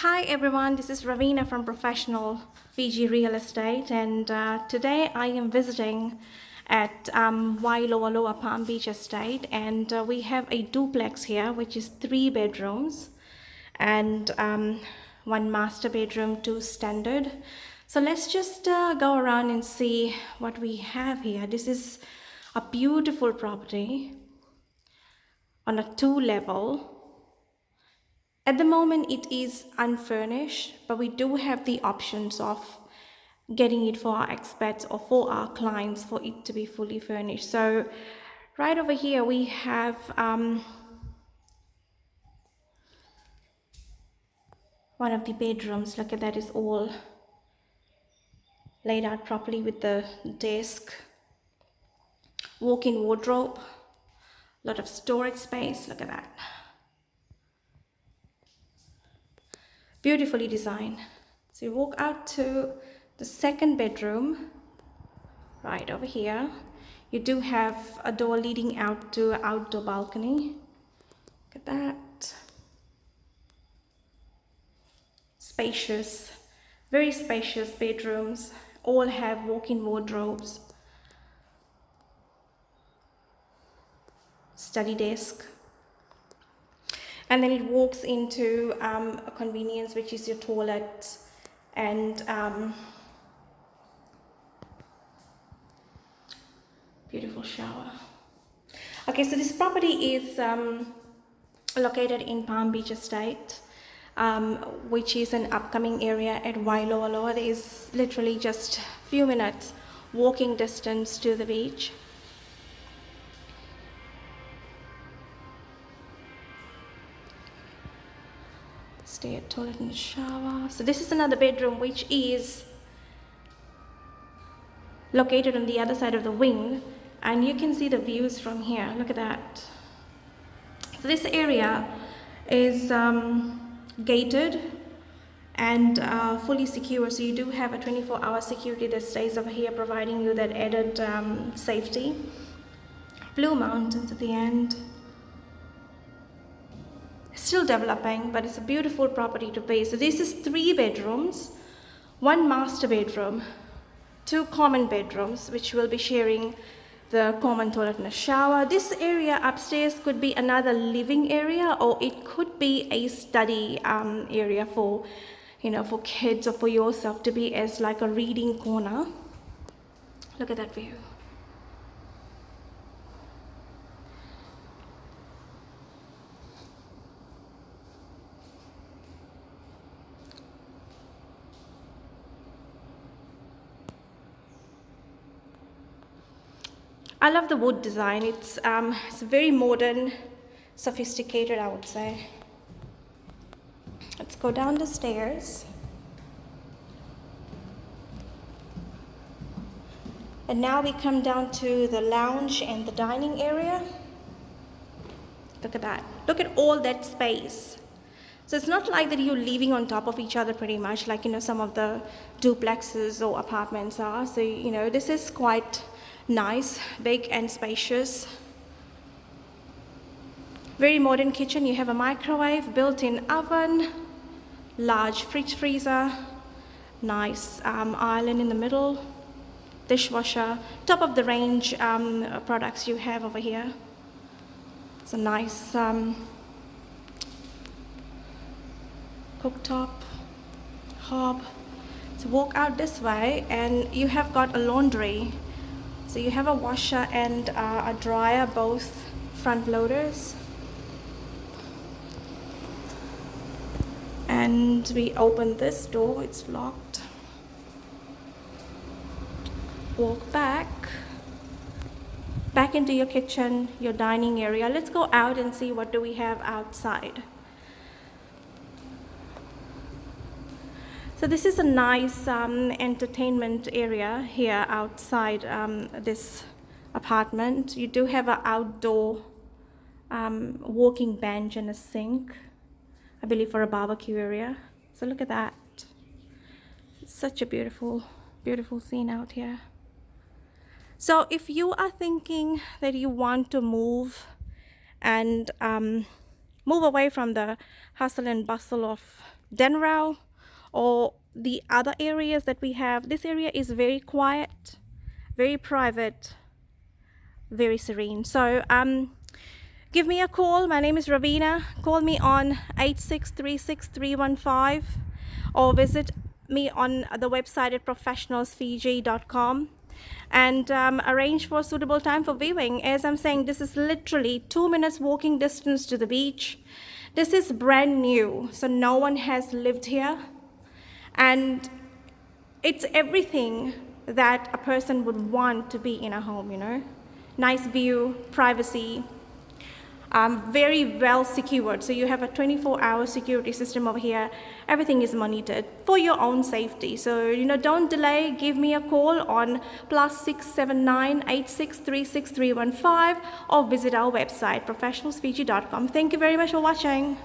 Hi everyone, this is Ravina from Professional FIJI Real Estate, and today I am visiting at Wailoaloa Palm Beach Estate, and we have a duplex here which is 3 bedrooms and one master bedroom, 2 standard. So let's just go around and see what we have here. This is a beautiful property on a 2 level. At the moment, it is unfurnished, but we do have the options of getting it for our expats or for our clients for it to be fully furnished. So right over here, we have one of the bedrooms. Look at that, is all laid out properly with the desk, walk-in wardrobe, a lot of storage space. Look at that. Beautifully designed. So you walk out to the second bedroom right over here. You do have a door leading out to an outdoor balcony. Look at that. Spacious, very spacious bedrooms. All have walk-in wardrobes, study desk. And then it walks into a convenience, which is your toilet and beautiful shower. Okay, so this property is located in Palm Beach Estate, which is an upcoming area at Wailoaloa. There is literally just a few minutes walking distance to the beach. Stay at toilet and shower. So this is another bedroom which is located on the other side of the wing, and you can see the views from here. Look at that. So this area is gated and fully secure, so you do have a 24-hour security that stays over here, providing you that added safety. Blue Mountains at the end. Still developing, but it's a beautiful property to pay. So this is 3 bedrooms, 1 master bedroom, 2 common bedrooms, which will be sharing the common toilet and a shower. This area upstairs could be another living area, or it could be a study area for, for kids or for yourself to be as like a reading corner. Look at that view. I love the wood design. It's very modern, sophisticated, I would say. Let's go down the stairs. And now we come down to the lounge and the dining area. Look at that. Look at all that space. So it's not like that you're living on top of each other pretty much like, some of the duplexes or apartments are. So, this is quite nice, big and spacious. Very modern kitchen. You have a microwave, built-in oven, large fridge freezer, nice island in the middle, dishwasher, top of the range products you have over here. It's a nice cooktop, hob. So walk out this way and you have got a laundry. So you have a washer and a dryer, both front loaders. And we open this door, it's locked. Walk back into your kitchen, your dining area. Let's go out and see what do we have outside. So this is a nice entertainment area here outside this apartment. You do have an outdoor walking bench and a sink, I believe for a barbecue area. So look at that. It's such a beautiful, beautiful scene out here. So if you are thinking that you want to move and move away from the hustle and bustle of Denver or the other areas that we have. This area is very quiet, very private, very serene. So give me a call. My name is Ravina. Call me on 8636-315 or visit me on the website at professionalsfiji.com and arrange for a suitable time for viewing. As I'm saying, this is literally 2 minutes walking distance to the beach. This is brand new, so no one has lived here, and it's everything that a person would want to be in a home, you know. Nice view, privacy, very well secured. So you have a 24-hour security system over here. Everything is monitored for your own safety. So, you know, don't delay. Give me a call on +679 8636 315 or visit our website, professionalsfiji.com. Thank you very much for watching.